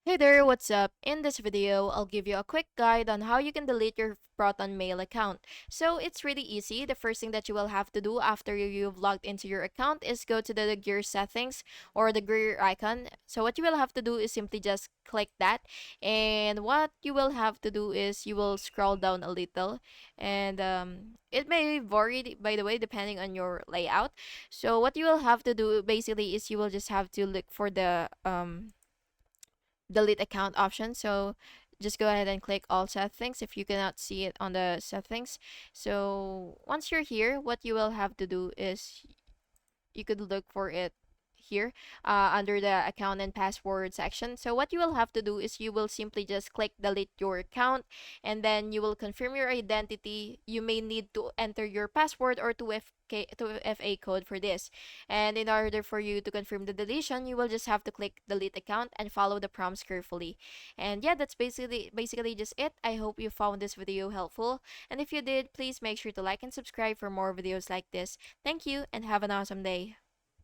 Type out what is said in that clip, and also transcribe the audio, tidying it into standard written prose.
Hey there, what's up? In this video, I'll give you a quick guide on how you can delete your Proton Mail account. So it's really easy. The first thing that you will have to do after you've logged into your account is go to the gear settings or the gear icon. So what you will have to do is simply just click that. And what you will have to do is you will scroll down a little. And it may vary, by the way, depending on your layout. So what you will have to do basically is you will just have to look for the delete account option. So just go ahead and click all settings if you cannot see it on the settings. So once you're here, what you will have to do is you could look for it here under the account and password section. So what you will have to do is you will simply just click delete your account, and then you will confirm your identity. You may need to enter your password or 2FA code for this. And in order for you to confirm the deletion, you will just have to click delete account and follow the prompts carefully. And yeah, that's basically just it. I hope you found this video helpful. And if you did, please make sure to like and subscribe for more videos like this. Thank you and have an awesome day.